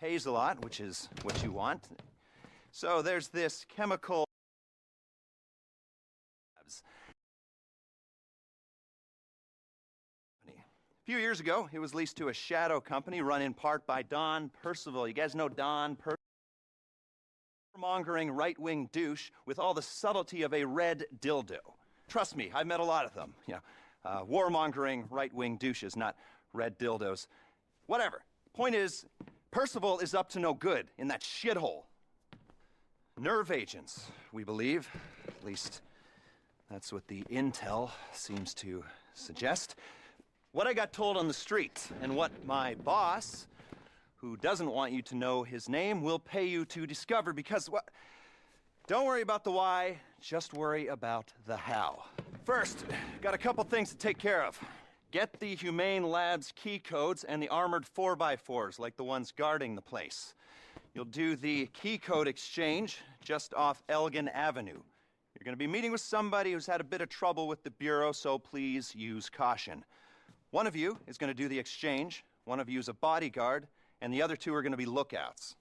pays a lot, which is what you want. So there's this chemical... A few years ago, it was leased to a shadow company run in part by Don Percival. You guys know Don Percival? Mongering right-wing douche with all the subtlety of a red dildo. Trust me, I've met a lot of them. You know, warmongering right-wing douches, not red dildos. Whatever. Point is, Percival is up to no good in that shithole. Nerve agents, we believe. At least, that's what the intel seems to suggest. What I got told on the street, and what my boss, who doesn't want you to know his name, will pay you to discover, because, well, don't worry about the why, just worry about the how. First, got a couple things to take care of. Get the Humane Labs key codes and the armored 4x4s, like the ones guarding the place. You'll do the key code exchange just off Elgin Avenue. You're gonna be meeting with somebody who's had a bit of trouble with the Bureau, so please use caution. One of you is gonna do the exchange, one of you is a bodyguard, and the other two are gonna be lookouts.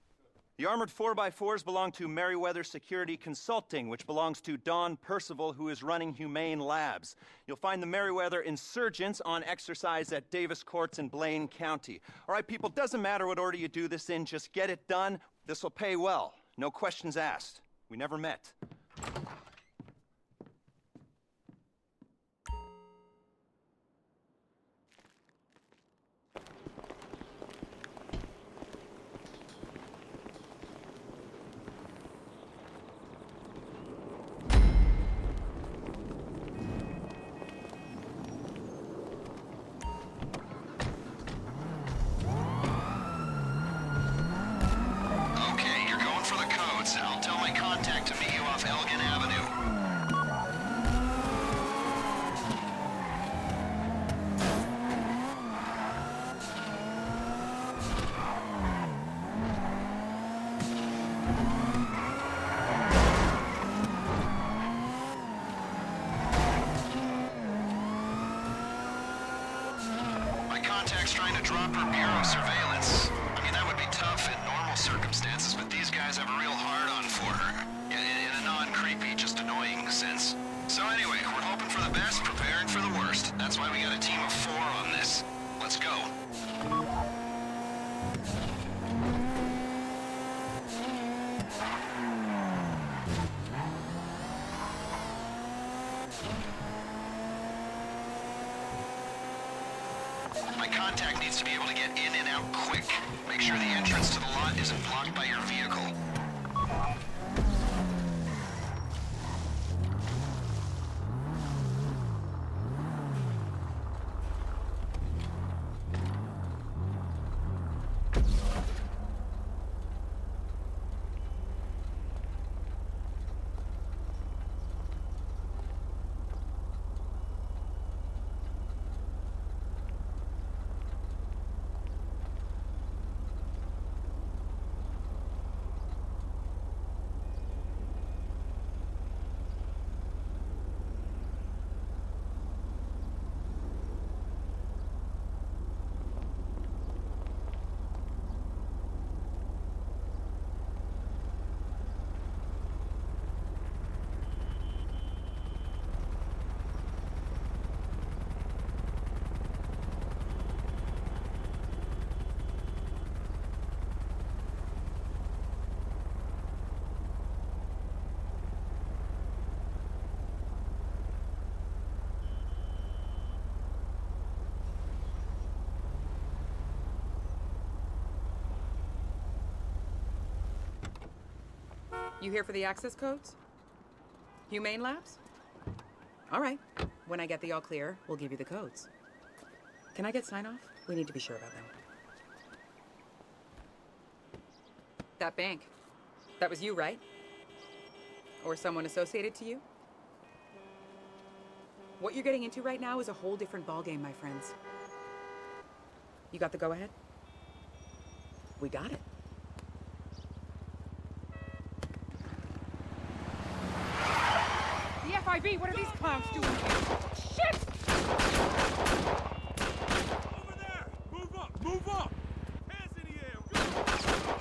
The armored 4x4s belong to Merriweather Security Consulting, which belongs to Don Percival, who is running Humane Labs. You'll find the Merriweather insurgents on exercise at Davis Courts in Blaine County. All right, people, doesn't matter what order you do this in, just get it done. This will pay well. No questions asked. We never met. Trying to drop her Bureau surveillance. I mean, that would be tough in normal circumstances, but these guys have a real hard-on for her. In a non-creepy, just annoying sense. So anyway, we're hoping for the best, preparing for the worst. That's why we got a team of 4 on this. Let's go. My contact needs to be able to get in and out quick. Make sure the entrance to the lot isn't blocked by your vehicle. You here for the access codes? Humane Labs? All right. When I get the all clear, we'll give you the codes. Can I get sign-off? We need to be sure about them. That bank. That was you, right? Or someone associated to you? What you're getting into right now is a whole different ballgame, my friends. You got the go-ahead? We got it. FIB, what are these clowns doing here? Shit! Over there! Move up! Move up! Hands in the air! Go!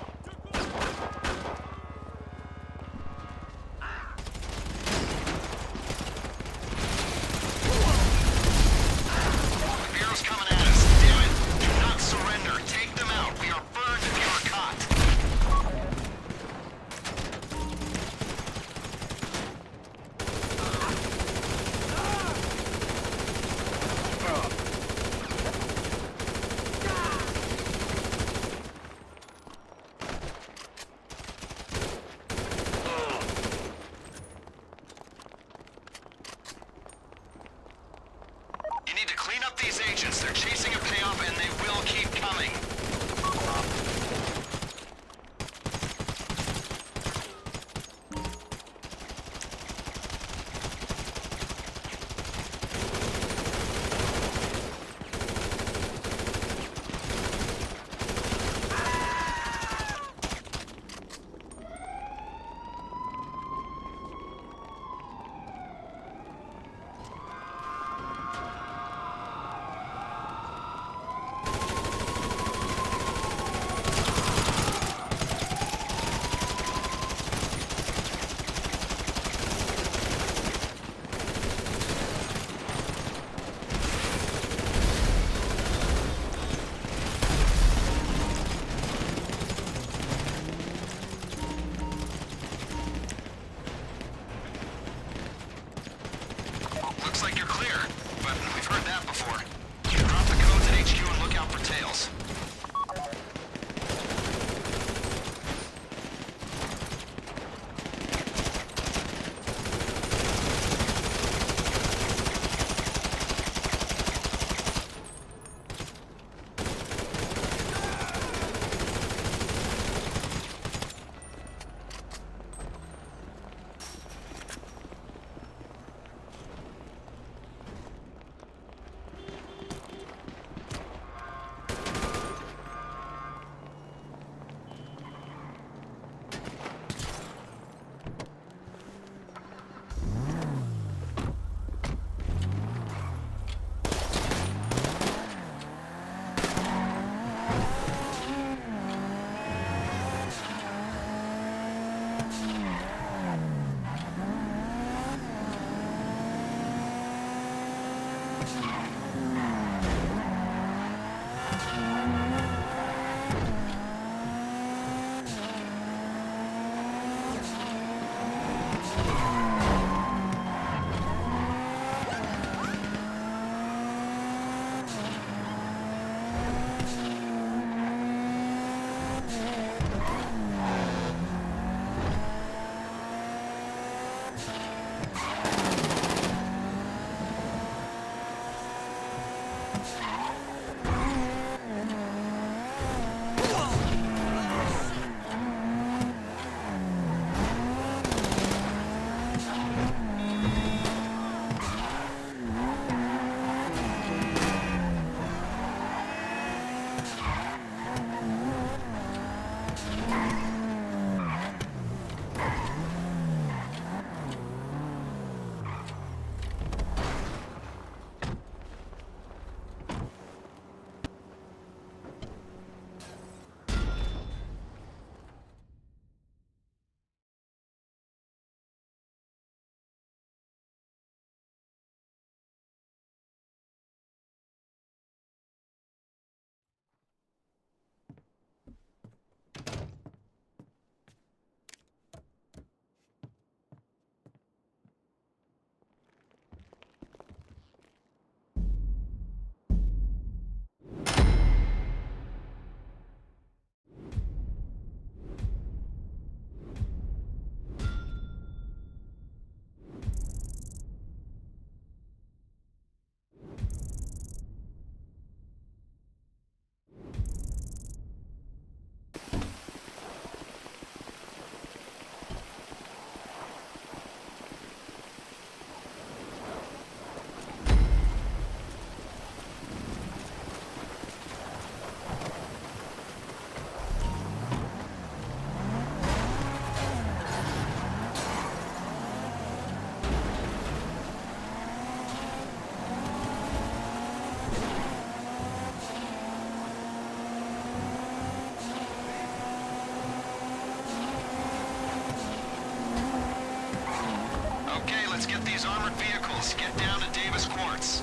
Let's get these armored vehicles. Get down to Davis Quartz.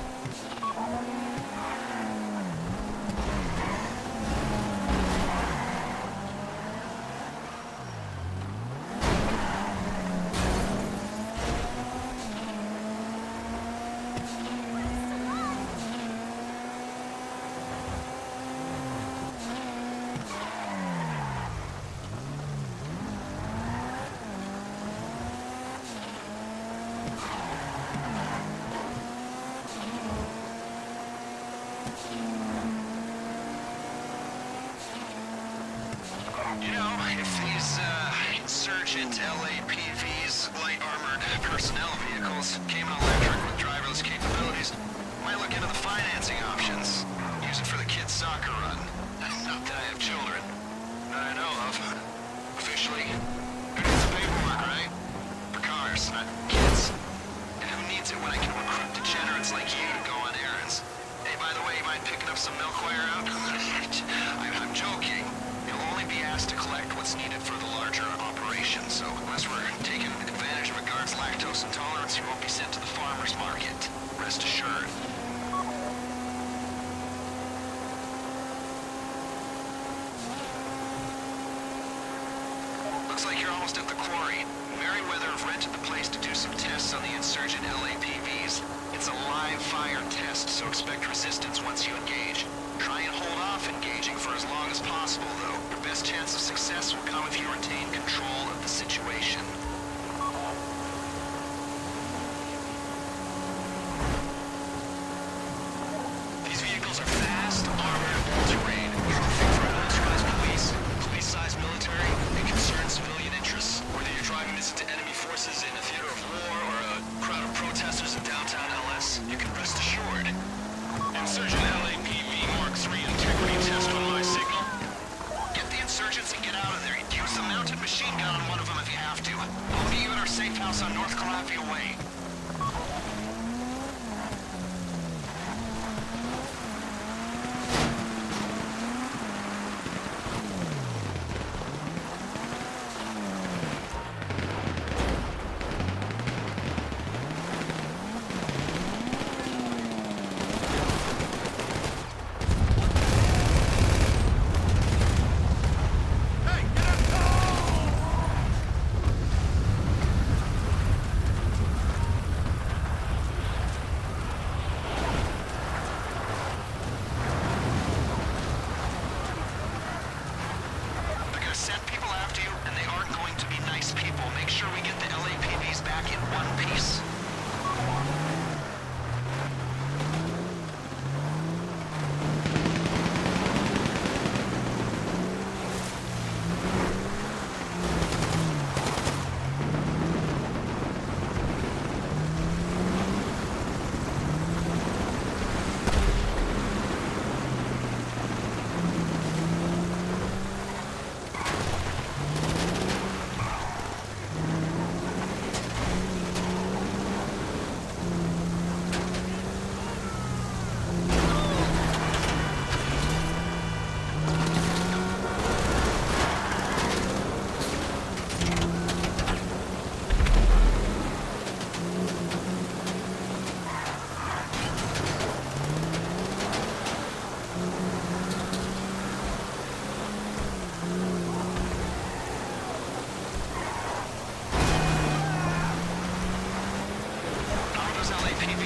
You know, if these, insurgent LAPVs, light armored personnel vehicles, came in electric with driverless capabilities, might look into the financing options. Use it for the kids' soccer run. Not that I have children. That I know of. Officially, who needs the paperwork, right? For cars, not kids. And who needs it when I can recruit degenerates like you to go on errands? Hey, by the way, you mind picking up some milkware out? I'm joking. You'll only be asked to collect what's needed for the larger operation, so unless we're taking advantage of a guard's lactose intolerance, you won't be sent to the farmer's market. Rest assured. Looks like you're almost at the quarry. Merriweather have rented the place to do some tests on the insurgent LAPVs. It's a live fire test, so expect resistance once you engage. Try and hold off engaging for as long as possible, though. Your best chance of success will come if you retain control of the situation. These vehicles are fast, armored, all-terrain, perfect for militarized police, police-sized military, and concerned civilian interests. Whether you're driving this into enemy forces in a theater of war or a crowd of protesters in downtown LS, you can rest assured. Insurgent LAPV Mark III integrity test on my signal. Get the insurgents and get out of there. Use the mounted machine gun on one of them if you have to. I'll meet you at our safe house on North Calafia Way.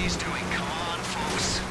he's doing. Come on, folks.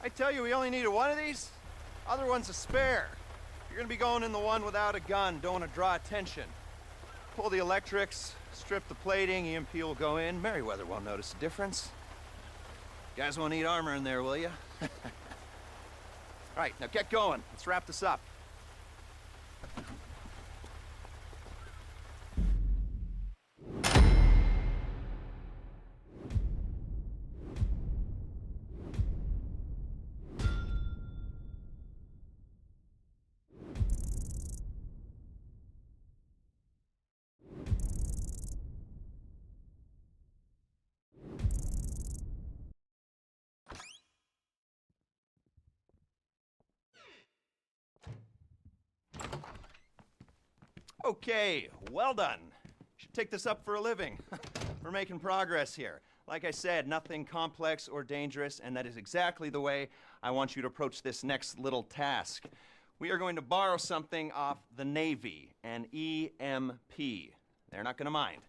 I tell you, we only needed one of these. Other one's a spare. You're gonna be going in the one without a gun. Don't want to draw attention. Pull the electrics, strip the plating, EMP will go in. Merriweather won't notice a difference. You guys won't need armor in there, will you? All right, now get going. Let's wrap this up. Okay, well done. Should take this up for a living. We're making progress here. Like I said, nothing complex or dangerous, and that is exactly the way I want you to approach this next little task. We are going to borrow something off the Navy, an EMP. They're not going to mind.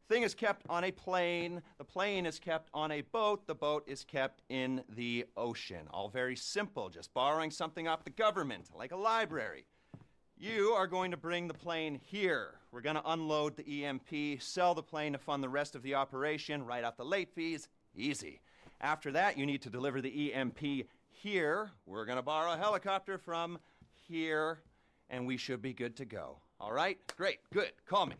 Thing is kept on a plane. The plane is kept on a boat. The boat is kept in the ocean. All very simple, just borrowing something off the government, like a library. You are going to bring the plane here. We're going to unload the EMP, sell the plane to fund the rest of the operation, write out the late fees. Easy. After that, you need to deliver the EMP here. We're going to borrow a helicopter from here, and we should be good to go. All right? Great. Good. Call me.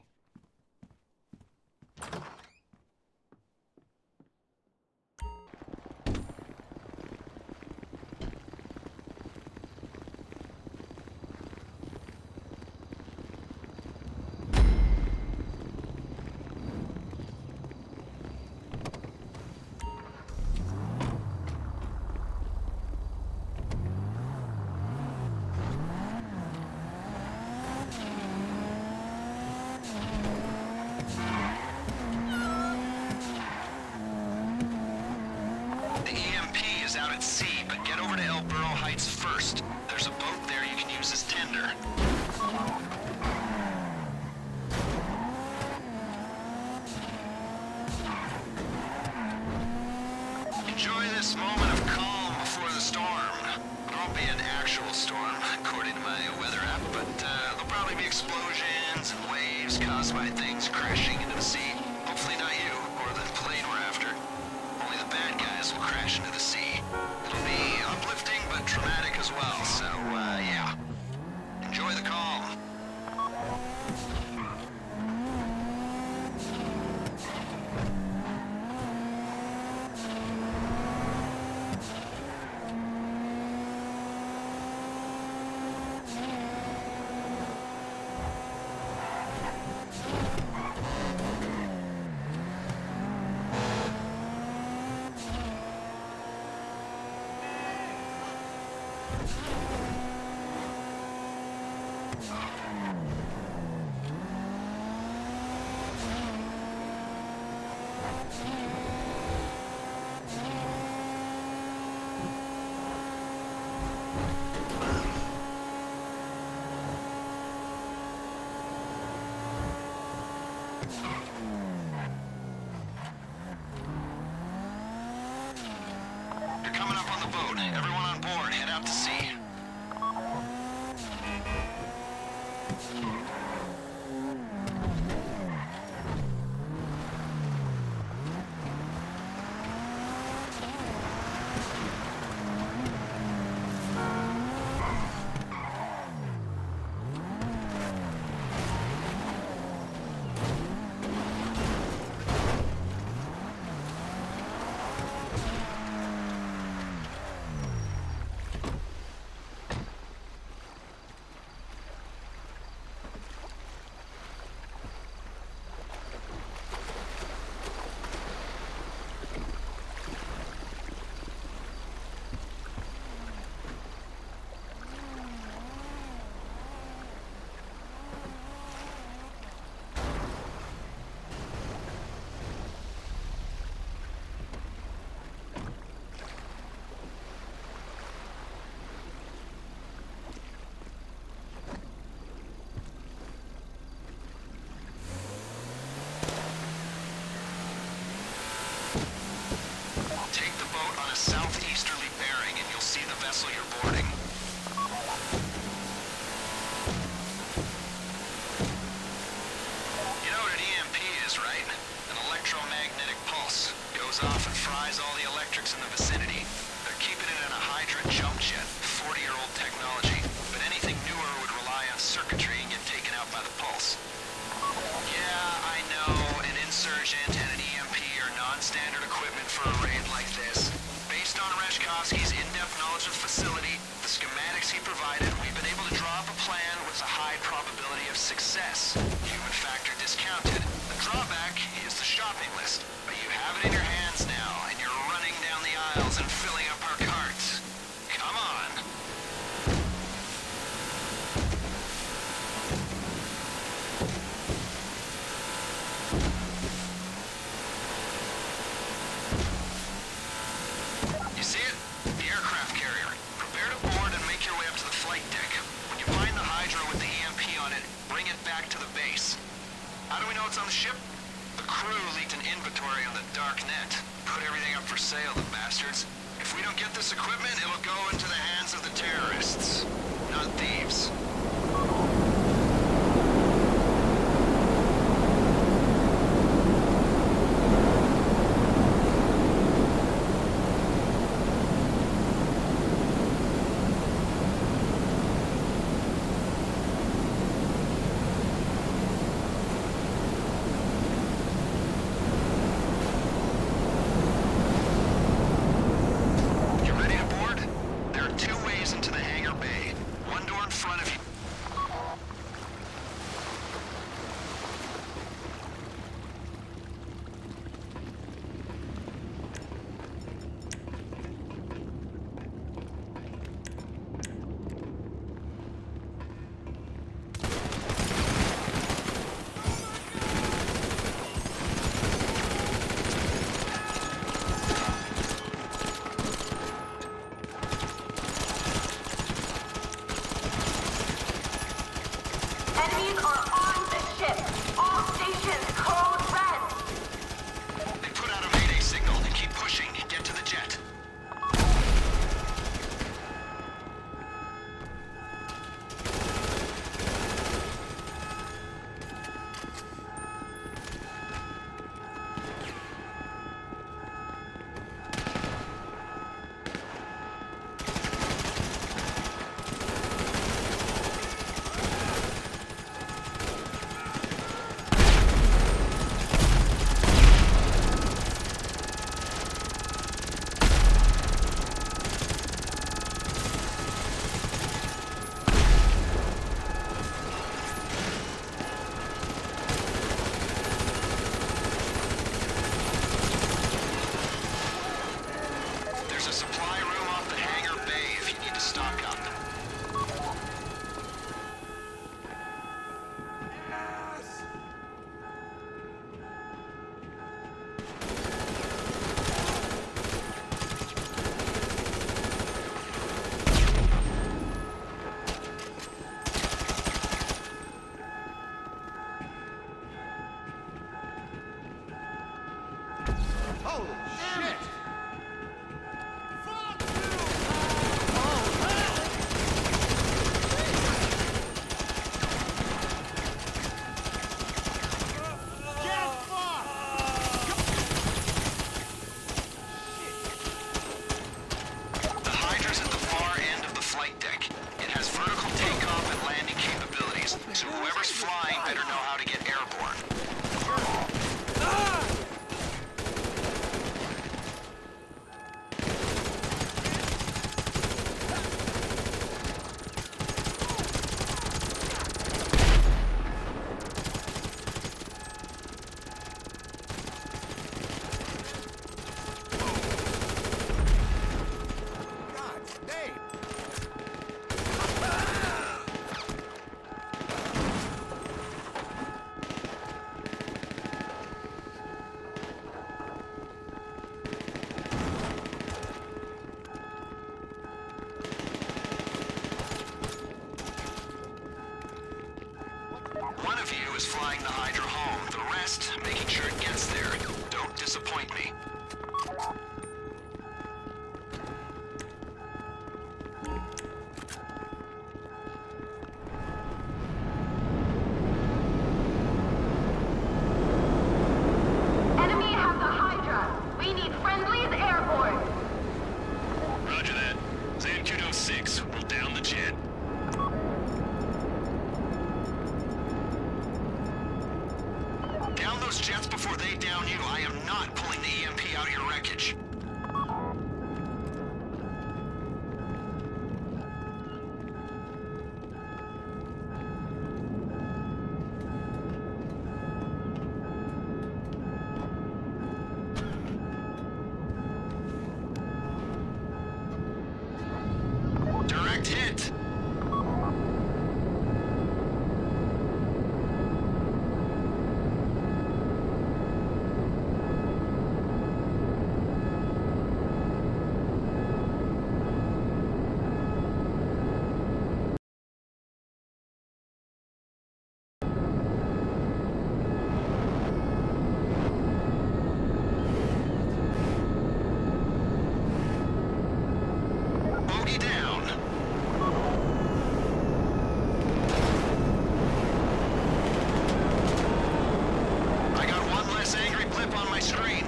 Out at sea, but get over to El Burro Heights first. There's a boat there you can use as tender. probably be explosions and waves caused by things crashing into the sea. Hopefully not you, or the plane we're after. Only the bad guys will crash into the sea. It'll be uplifting, but dramatic as well, so, yeah. Enjoy the call. You're coming up on the boat. Everyone on board, head out to sea. Take the boat on a southeasterly bearing and you'll see the vessel you're boarding. You know what an EMP is, right? An electromagnetic pulse. Goes off and fries all the electrics in the vicinity. They're keeping it in a Hydra jump jet, 40-year-old technology. But anything newer would rely on circuitry and get taken out by the pulse. Yeah, I know, an insurgent and an EMP are non-standard equipment for a raid like this. Based on Reshkovsky's in-depth knowledge of the facility, the schematics he provided, we've been able to draw up a plan with a high probability of success. Human factor discounted. The drawback is the shopping list. But you have it in your hands now, and you're running down the aisles and filling up our carts. Come on. You see it? The aircraft carrier. Prepare to board and make your way up to the flight deck. When you find the Hydra with the EMP on it, bring it back to the base. How do we know it's on the ship? The crew leaked an inventory on the dark net. Put everything up for sale, the bastards. If we don't get this equipment, it'll go into the hands of the terrorists, not thieves. You ready to board? There are two ways into the hangar bay. One door in front of you. Enemies are on the ship. All stations code red. They put out a mayday signal. Keep pushing. Get to the jet. One of you is flying the Hydra home, the rest making sure it gets there. Don't disappoint me. Enemy has the Hydra. We need friendlies airborne. Roger that. Zancudo 6 will down the jet. Down those jets before they down you. I am not pulling the EMP out of your wreckage. Direct hit. Bogey down. I got one less angry blip on my screen.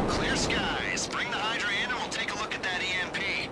Clear skies. Bring the Hydra in and we'll take a look at that EMP.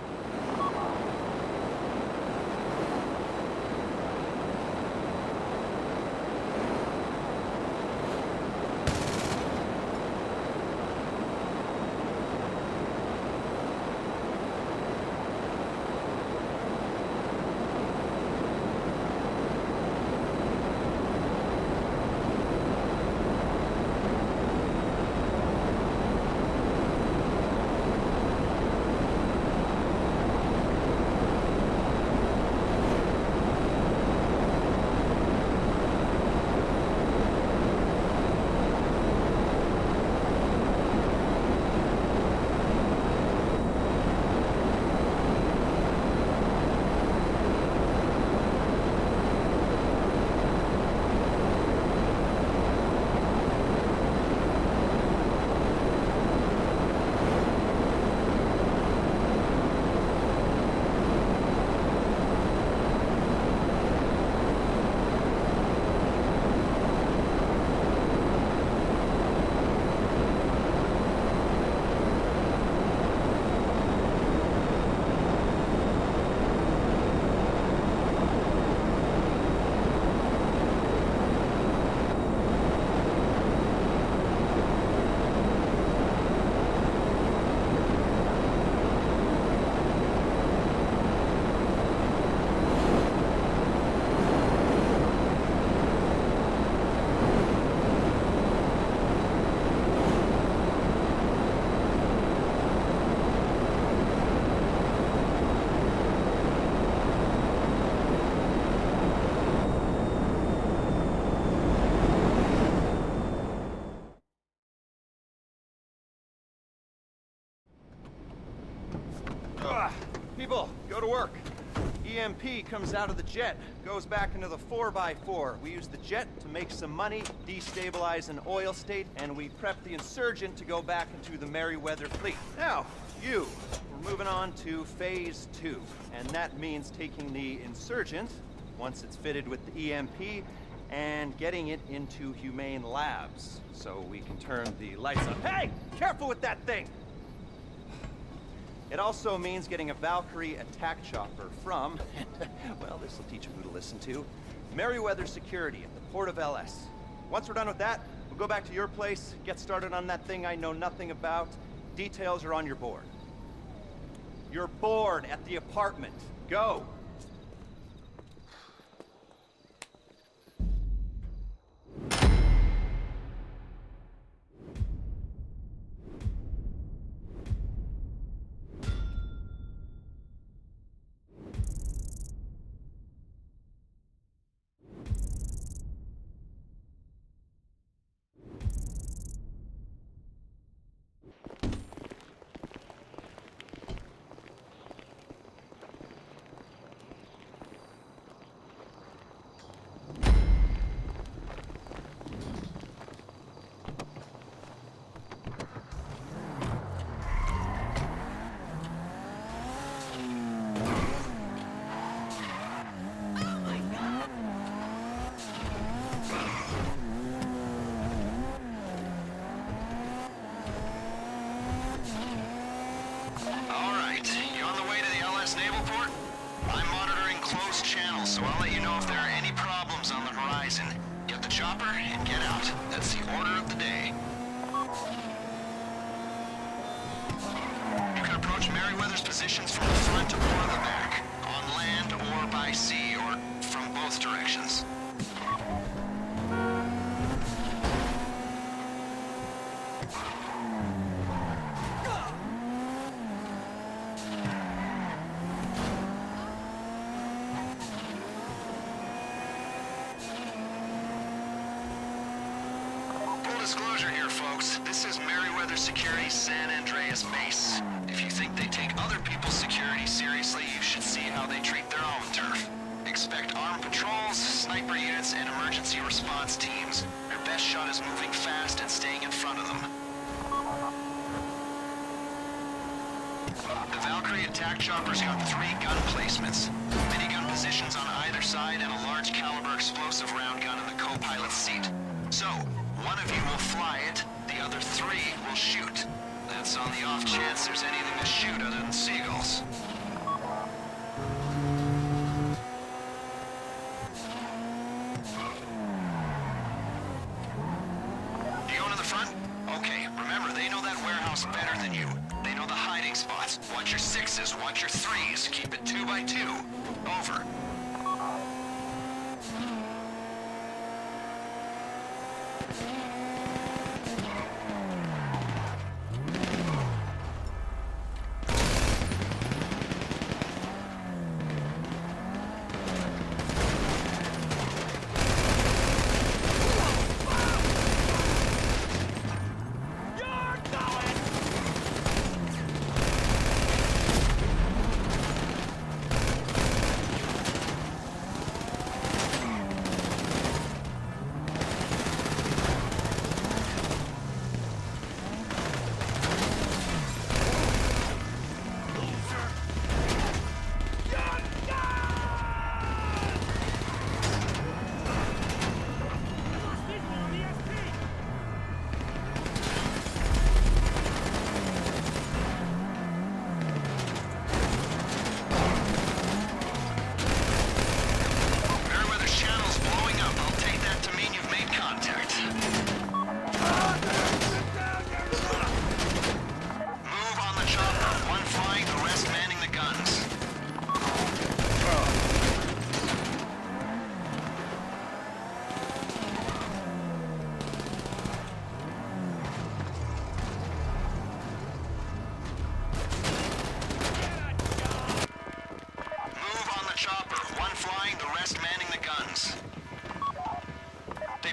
People, go to work. EMP comes out of the jet, goes back into the 4x4. We use the jet to make some money, destabilize an oil state, and we prep the insurgent to go back into the Merryweather fleet. Now, we're moving on to phase 2, and that means taking the insurgent, once it's fitted with the EMP, and getting it into Humane labs, so we can turn the lights on. Hey! Careful with that thing! It also means getting a Valkyrie attack chopper from, well, this will teach them who to listen to, Merryweather Security at the port of LS. Once we're done with that, we'll go back to your place, get started on that thing I know nothing about. Details are on your board. Your board at the apartment. Go! most channels, so I'll let you know if there are any problems on the horizon. Get the chopper and get out. That's the order of the day. You can approach Merryweather's positions from the front or the back, on land or by sea, or from both directions. Disclosure here, folks. This is Merryweather Security's San Andreas base. If you think they take other people's security seriously, you should see how they treat their own turf. Expect armed patrols, sniper units, and emergency response teams. Your best shot is moving fast and staying in front of them. The Valkyrie attack chopper's got 3 gun placements. Minigun positions on either side and a large caliber explosive round gun in the co-pilot's seat. So, one of you will fly it, the other 3 will shoot. That's on the off chance there's anything to shoot other than seagulls. You going to the front? Okay, remember, they know that warehouse better than you. They know the hiding spots. Watch your 6s, watch your 3s. Keep it 2 by 2. Over.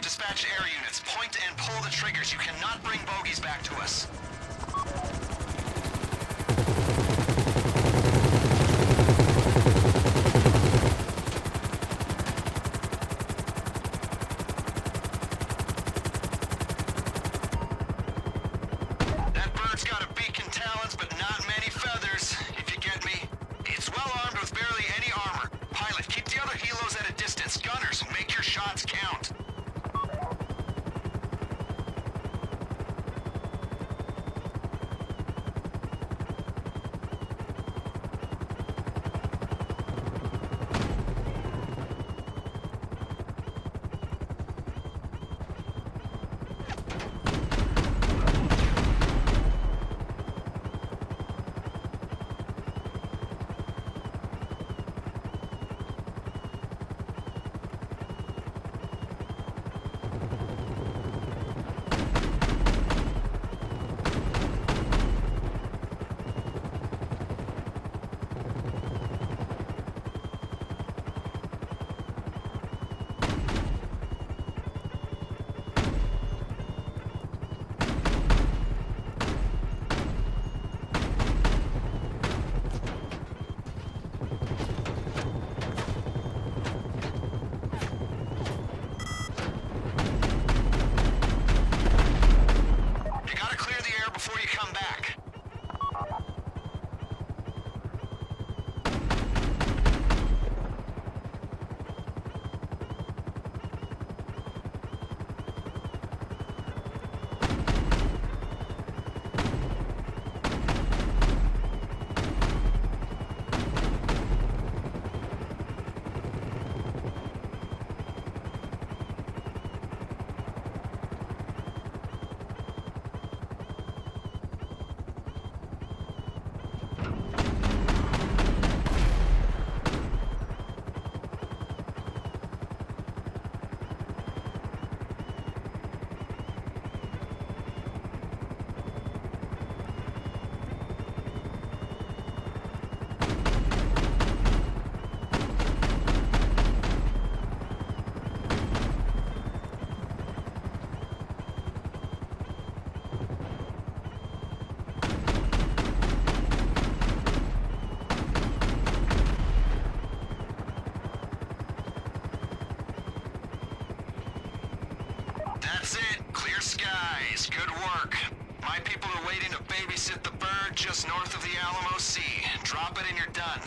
Dispatch air units. Point and pull the triggers. You cannot bring bogeys back to us. That bird's got a beak and talons, but not many feathers, if you get me. It's well armed with barely any armor. Pilot, keep the other helos at a distance. Gunners, make your shots count. Alamo C. Drop it and you're done.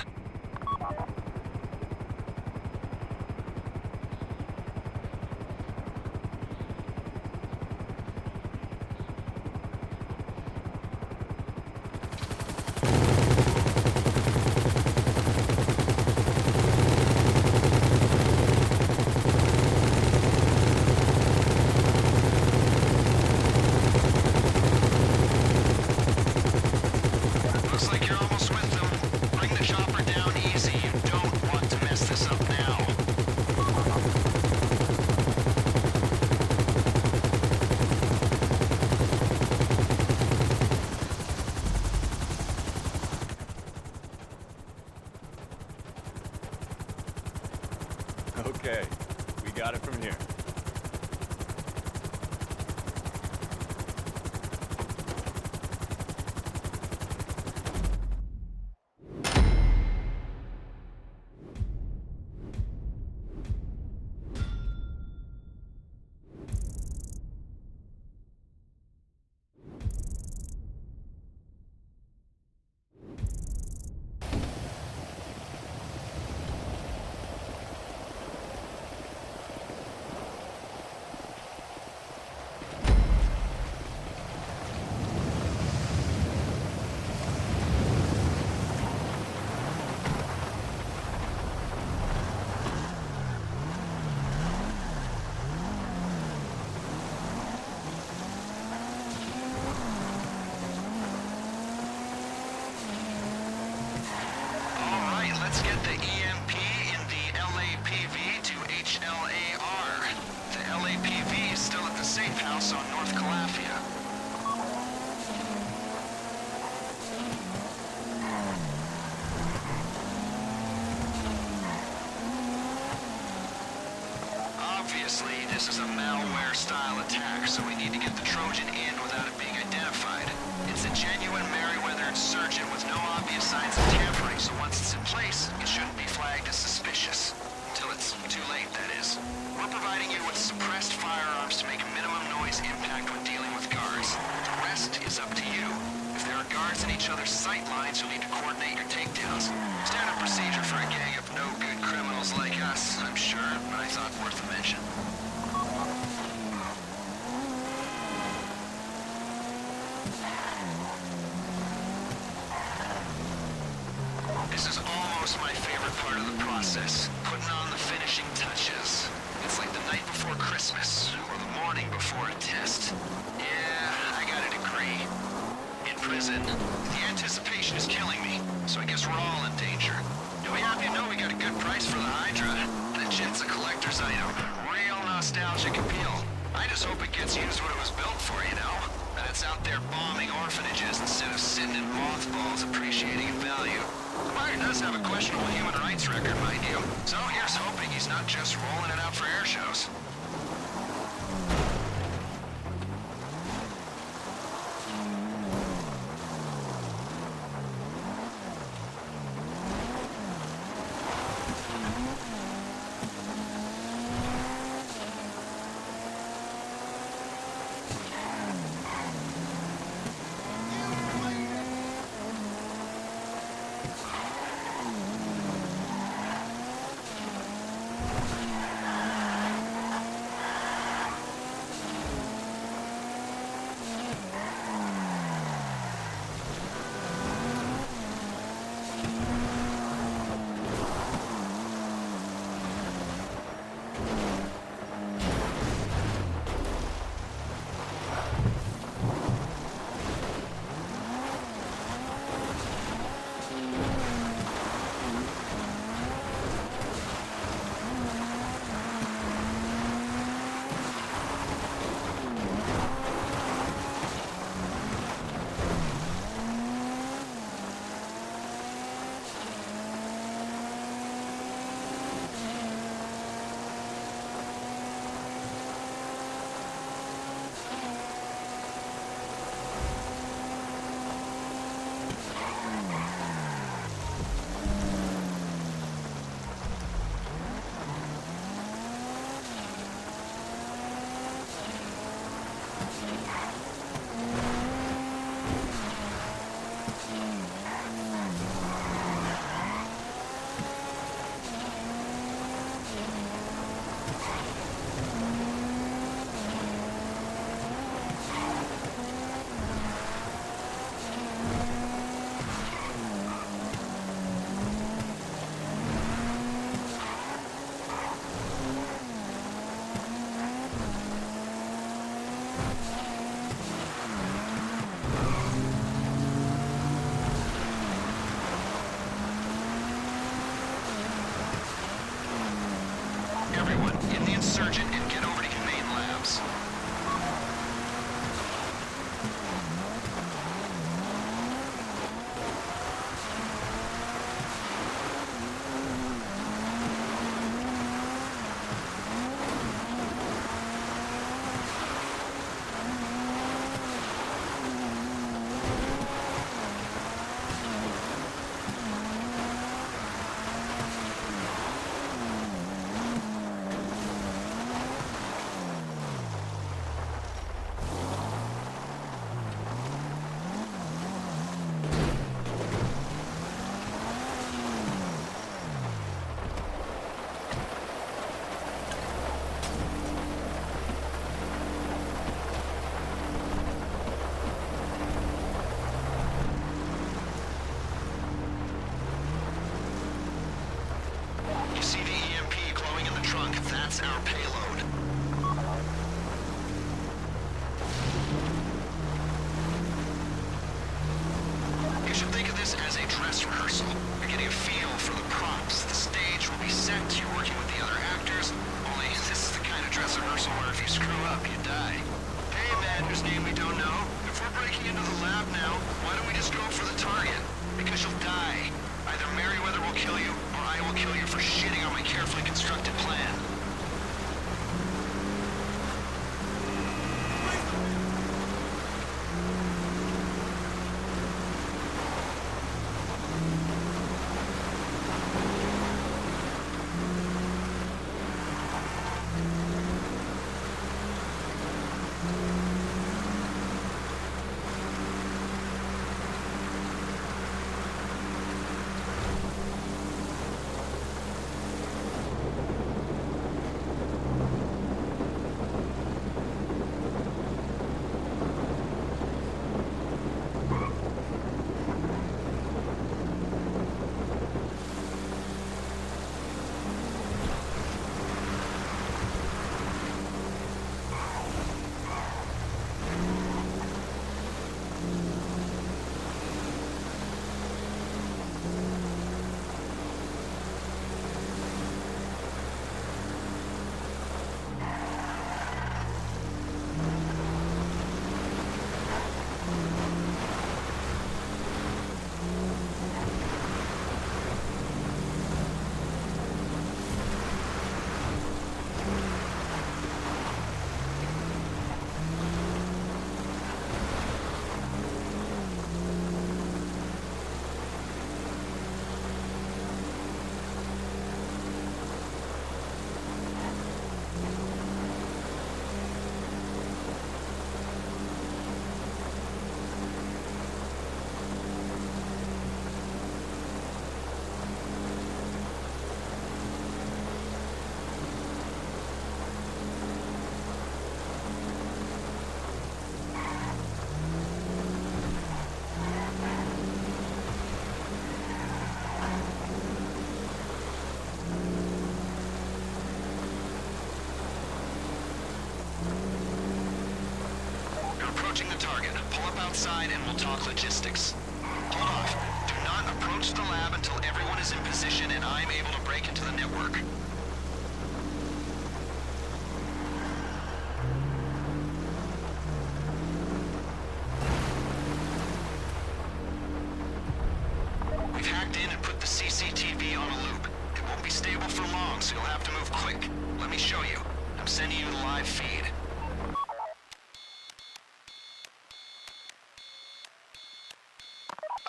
Looks like you're almost with them. Bring the chopper down easy. You don't want to mess this up now. Okay, we got it from here. Alright, let's get the EMP in the LAPV to HLAR. The LAPV is still at the safe house on North Calafia. Obviously, this is a malware-style attack, so we need to get the Trojan in without it being identified. It's a genuine Merryweather insurgent with no obvious signs of tampering, so once it's in place, it shouldn't be flagged as suspicious. Until it's too late, that is. We're providing you with suppressed firearms to make minimum noise impact when dealing with guards. The rest is up to you. If there are guards in each other's sight lines, you'll need to coordinate your takedowns. Standard procedure for a gang of no-good criminals like us, I'm sure, but I thought worth a mention. This is almost my favorite part of the process, putting on the finishing touches. It's like the night before Christmas, or the morning before a test. Yeah, I got a degree. In prison, the anticipation is killing me, so I guess we're all in danger. You'll be happy to know we got a good price for the Hydra. The jet's a collector's item. Real nostalgic appeal. I just hope it gets used what it was built for, you know? That it's out there bombing orphanages instead of sitting in mothballs appreciating in value. The buyer does have a questionable human rights record, mind you. So here's hoping he's not just rolling it out for air shows. insurgent and get over to Humane Labs. You see the EMP glowing in the trunk? That's our payload. You should think of this as a dress rehearsal. You're getting a feel for the props. The stage will be set. You're working with the other actors. Only this is the kind of dress rehearsal where if you screw up, you die. Hey, man, whose name we don't know. If we're breaking into the lab now, why don't we just go for the target? Because you'll die. Either Merryweather will kill you, or I will kill you for shitting on my carefully constructed plan. Approaching the target. Pull up outside and we'll talk logistics. Hold off. Do not approach the lab until everyone is in position and I'm able to break into the network. We've hacked in and put the CCTV on a loop. It won't be stable for long, so you'll have to move quick. Let me show you. I'm sending you the live feed.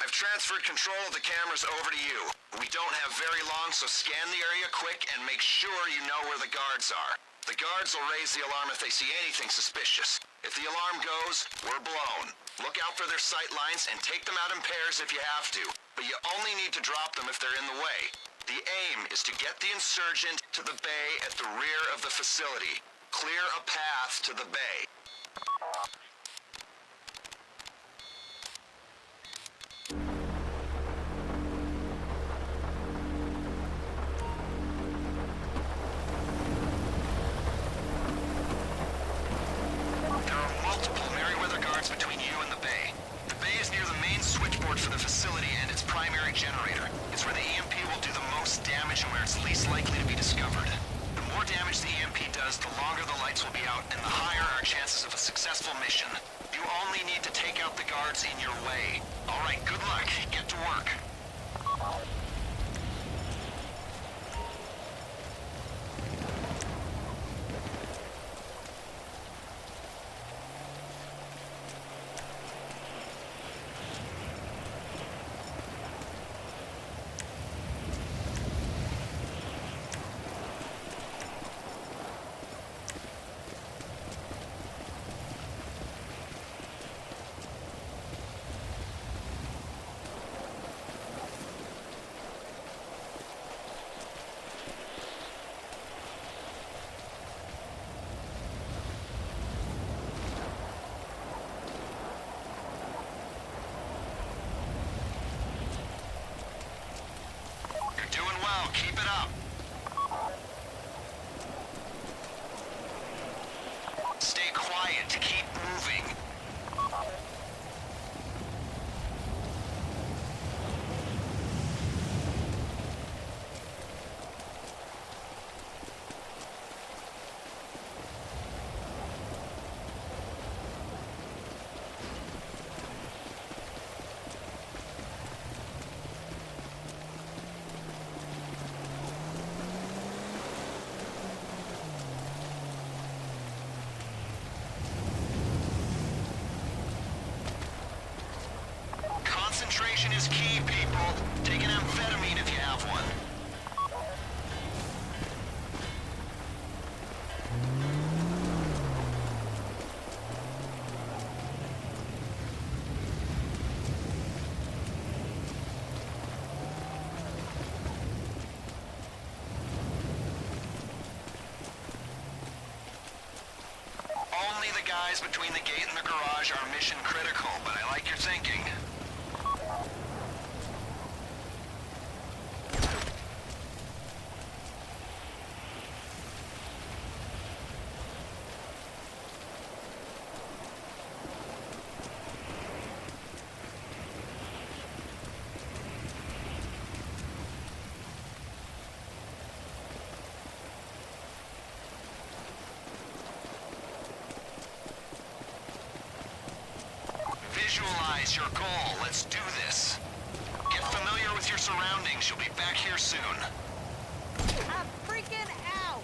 I've transferred control of the cameras over to you. We don't have very long, so scan the area quick and make sure you know where the guards are. The guards will raise the alarm if they see anything suspicious. If the alarm goes, we're blown. Look out for their sight lines and take them out in pairs if you have to, but you only need to drop them if they're in the way. The aim is to get the insurgent to the bay at the rear of the facility. Clear a path to the bay. Between you and the bay. The bay is near the main switchboard for the facility and its primary generator. It's where the EMP will do the most damage and where it's least likely to be discovered. The more damage damage the EMP does, the longer the lights will be out, and the higher our chances of a successful mission. You only need to take out the guards in your way. All right, good luck. Get to work. Doing well. Keep it up. Stay quiet. Keep moving. Concentration is key, people. Take an amphetamine if you have one. Only the guys between the gate and the garage are mission critical, but I like your thinking. Visualize your goal. Let's do this. Get familiar with your surroundings. You'll be back here soon. I'm freaking out!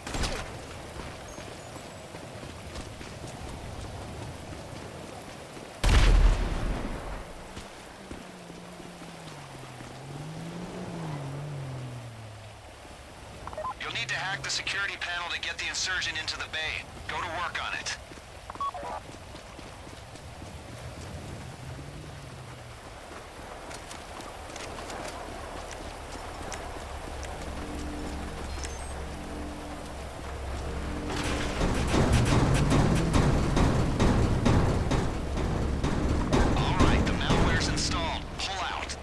You'll need to hack the security panel to get the insurgent into the bay. Go to work on it. All right, the malware's installed. Pull out.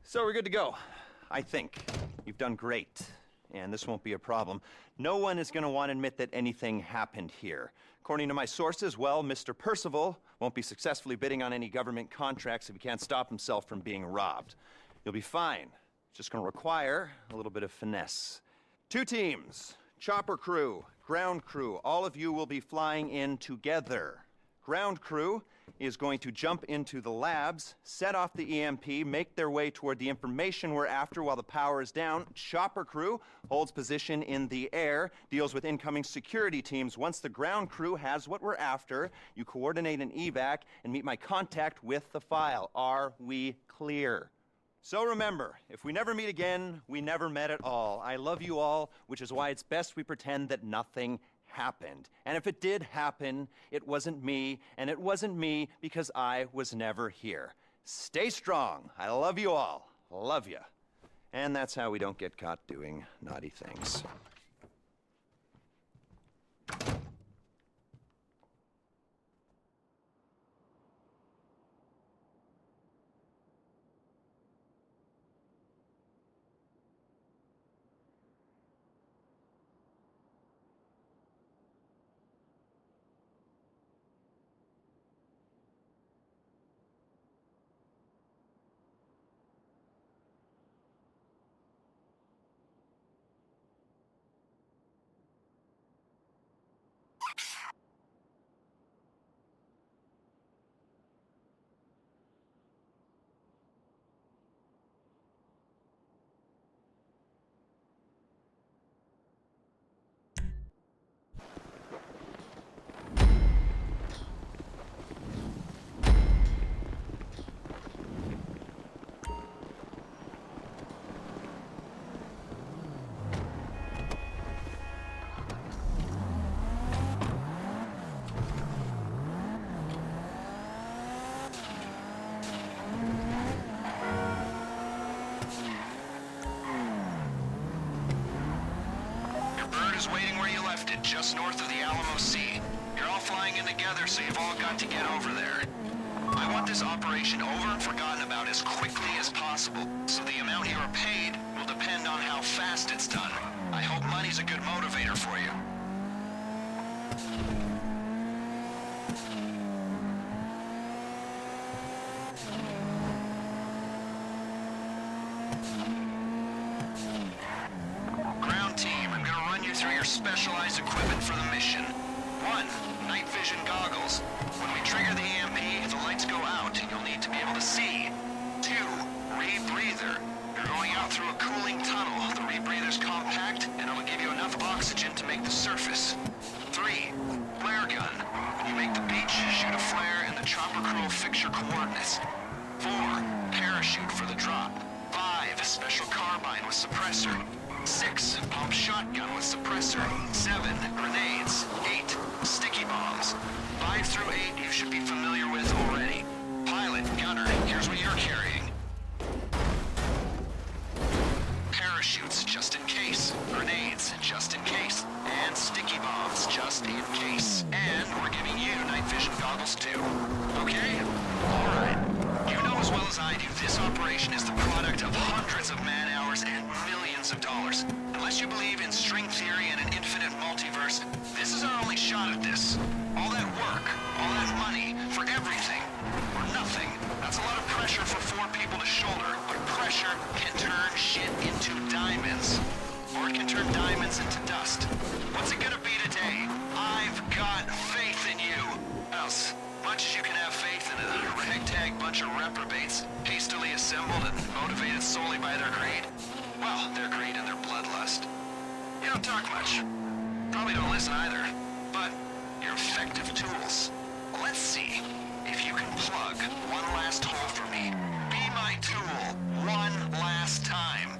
So we're good to go, I think. You've done great, and this won't be a problem. No one is gonna want to admit that anything happened here. According to my sources, well, Mr. Percival won't be successfully bidding on any government contracts if he can't stop himself from being robbed. You'll be fine. It's just gonna require a little bit of finesse. 2 teams, chopper crew, ground crew. All of you will be flying in together. Ground crew is going to jump into the labs, set off the EMP, make their way toward the information we're after while the power is down. Chopper crew holds position in the air, deals with incoming security teams. Once the ground crew has what we're after, you coordinate an evac and meet my contact with the file. Are we clear? So remember, if we never meet again, we never met at all. I love you all, which is why it's best we pretend that nothing happened. And if it did happen, it wasn't me, and it wasn't me because I was never here. Stay strong. I love you all. Love ya. And that's how we don't get caught doing naughty things. Waiting where you left it, just north of the Alamo Sea. You're all flying in together, so you've all got to get over there. I want this operation over and forgotten about as quickly as possible, so the amount you are paid will depend on how fast it's done. I hope money's a good motivator for you. Specialized equipment for the mission. 1. Night vision goggles. When we trigger the EMP, the lights go out and you'll need to be able to see. 2. Rebreather. You're going out through a cooling tunnel. The rebreather's compact and it'll give you enough oxygen to make the surface. 3. Flare gun. When you make the beach, shoot a flare and the chopper crew will fix your coordinates. 4. Parachute for the drop. 5. Special carbine with suppressor. 6. Pump shotgun with suppressor. 7. Grenades. 8. Sticky bombs. 5 through 8 you should be familiar with already. Pilot, gunner, here's what you're carrying. Parachutes, just in case. Grenades, just in case. And sticky bombs, just in case. And we're giving you night vision goggles too. Okay? Alright. You know as well as I do, this operation is the product of hundreds of man-hours and millions of dollars. Unless you believe in string theory and an infinite multiverse, this is our only shot at this. All that work, all that money, for everything, or nothing. That's a lot of pressure for 4 people to shoulder, but pressure can turn shit into diamonds. Or it can turn diamonds into dust. What's it gonna be today? I've got faith in you. Else, much as you can have faith in a ragtag bunch of reprobates, hastily assembled and motivated solely by their greed, well, their greed and their bloodlust. You don't talk much. Probably don't listen either. But you're effective tools. Let's see if you can plug one last hole for me. Be my tool one last time.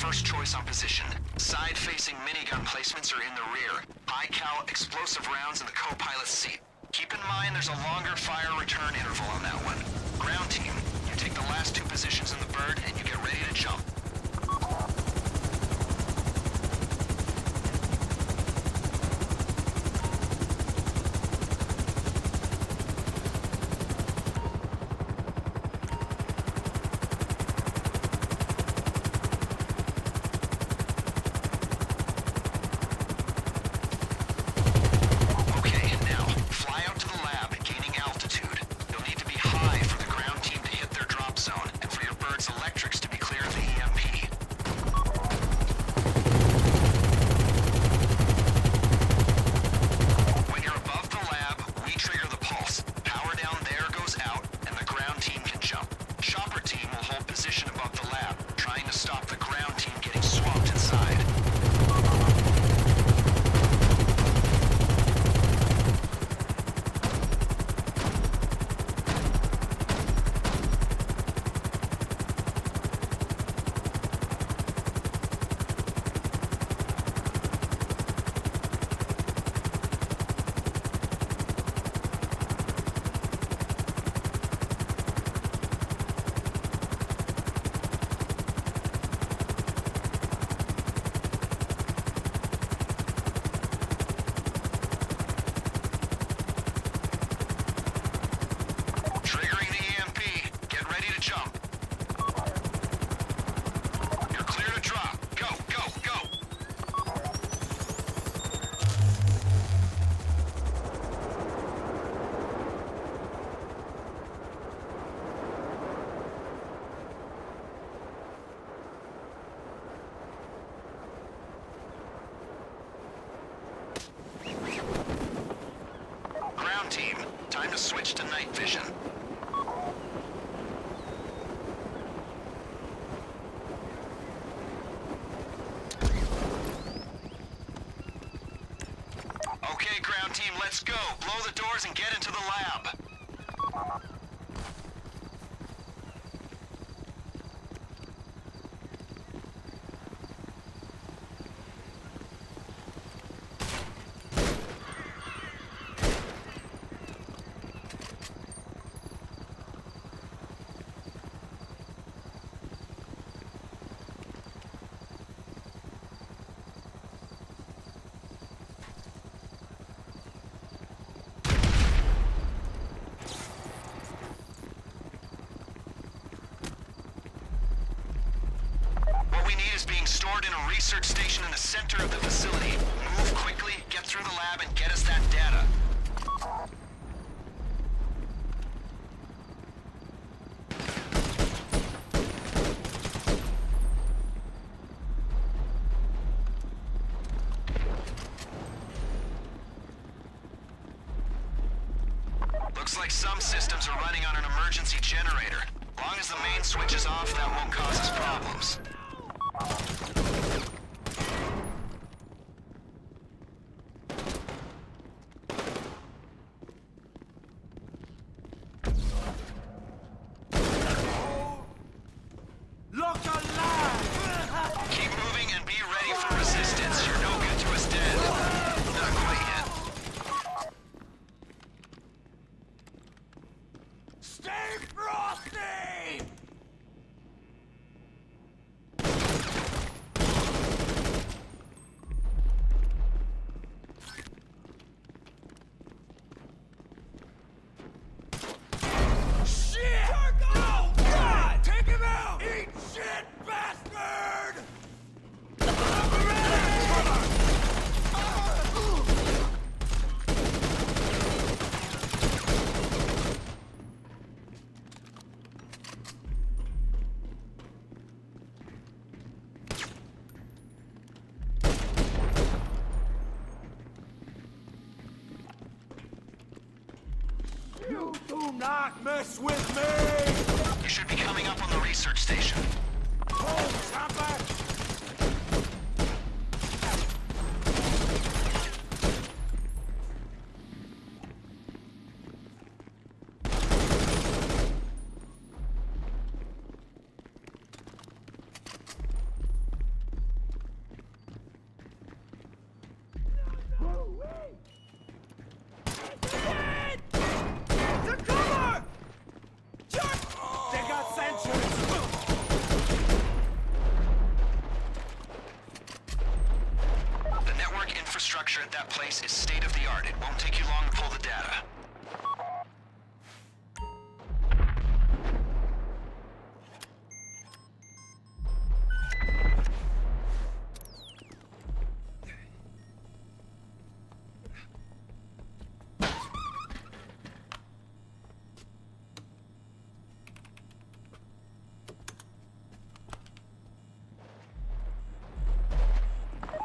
first choice on position. Side-facing minigun placements are in the rear. High-cal explosive rounds in the co-pilot's seat. Keep in mind there's a longer fire return interval on that one. Ground team, you take the last two positions in the bird and you get ready to jump. Time to switch to night vision. Okay, ground team, let's go. Blow the doors and get into the lab. Stored in a research station in the center of the facility. Move quickly, get through the lab, and get us that data. Looks like some systems are running on an emergency generator. Long as the main switch is off, that won't cause us problems. Keep moving and be ready for resistance. You're no good to us dead. Not quite yet. Stay frosty! You do not mess with me! You should be coming up on the research station. Home, Tampa! infrastructure at that place is state-of-the-art. It won't take you long to pull the data.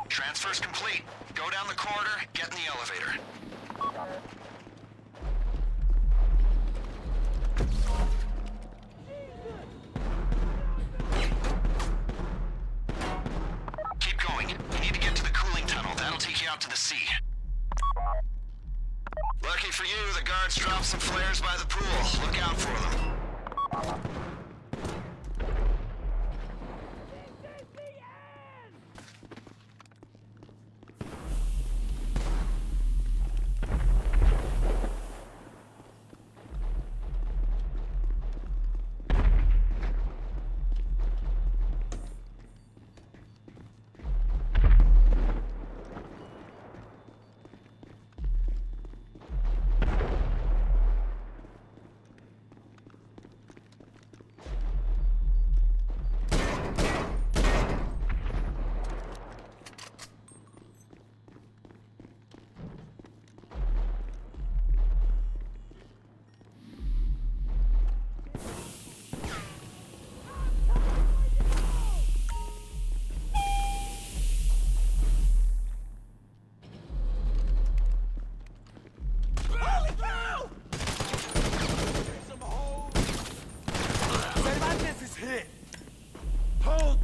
Transfer's complete. Go down the corridor, get in the elevator. Keep going. You need to get to the cooling tunnel. That'll take you out to the sea. Lucky for you, the guards dropped some flares by the pool. Look out for them.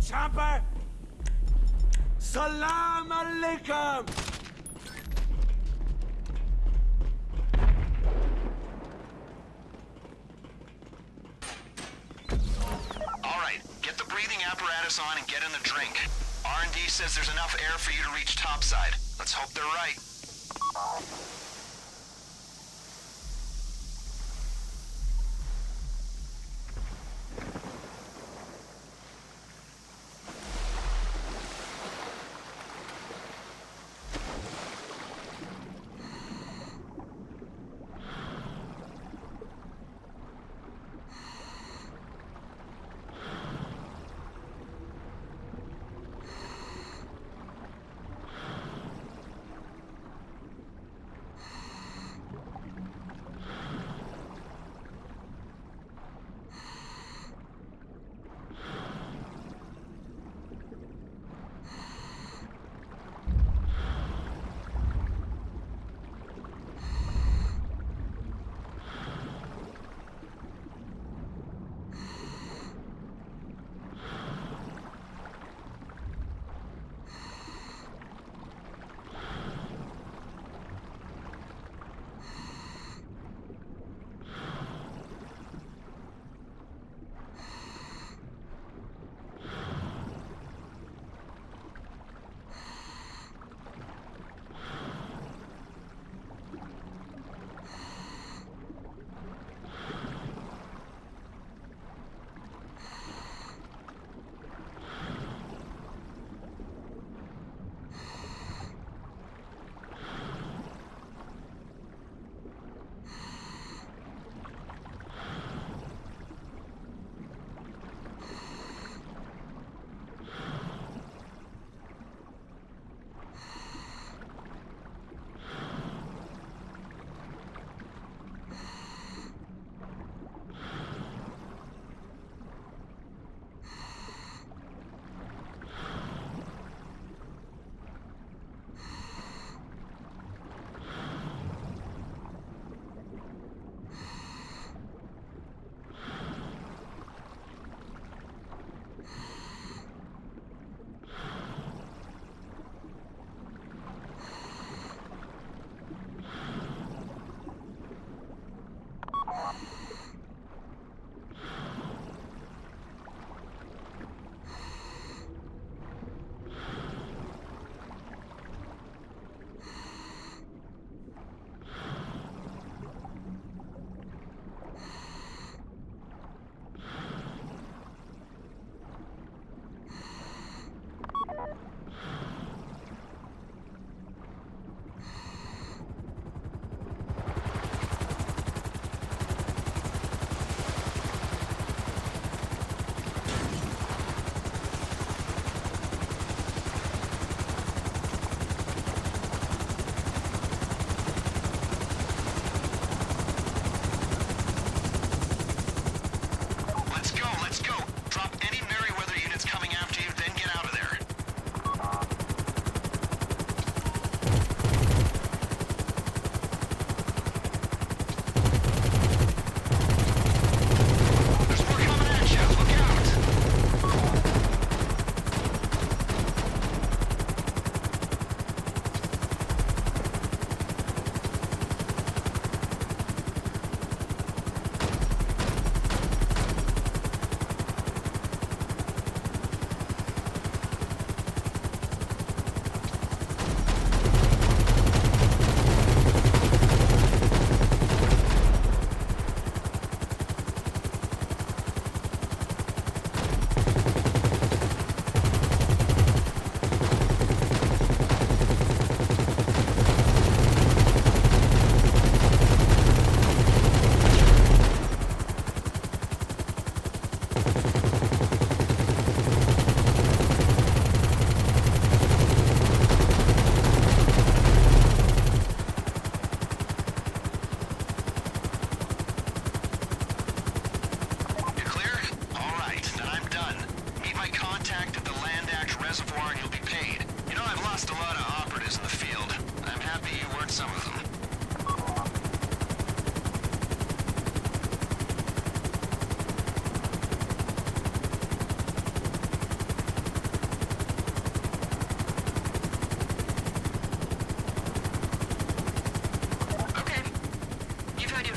Chopper! Salam alaikum! All right, get the breathing apparatus on and get in the drink. R&D says there's enough air for you to reach topside. Let's hope they're right.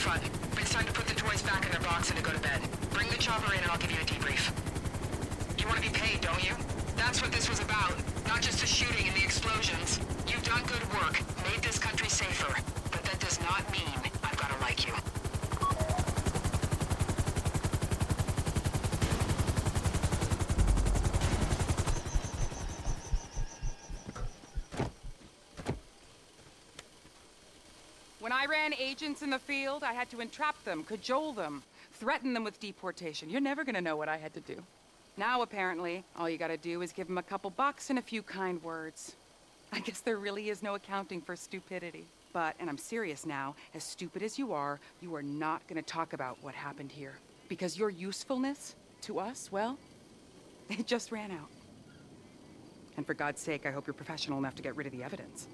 fun. It's time to put the toys back in their box and to go to bed. Bring the chopper in and I'll give you a debrief. You want to be paid, don't you? That's what this was about. Not just the shooting and the explosions. You've done good work, made this country safer. But that does not mean I've got to like you. When I ran agents in the field, I had to entrap them, cajole them, threaten them with deportation. You're never gonna know what I had to do. Now, apparently, all you gotta do is give them a couple bucks and a few kind words. I guess there really is no accounting for stupidity. But, and I'm serious now, as stupid as you are not gonna talk about what happened here. Because your usefulness to us, well, it just ran out. And for God's sake, I hope you're professional enough to get rid of the evidence.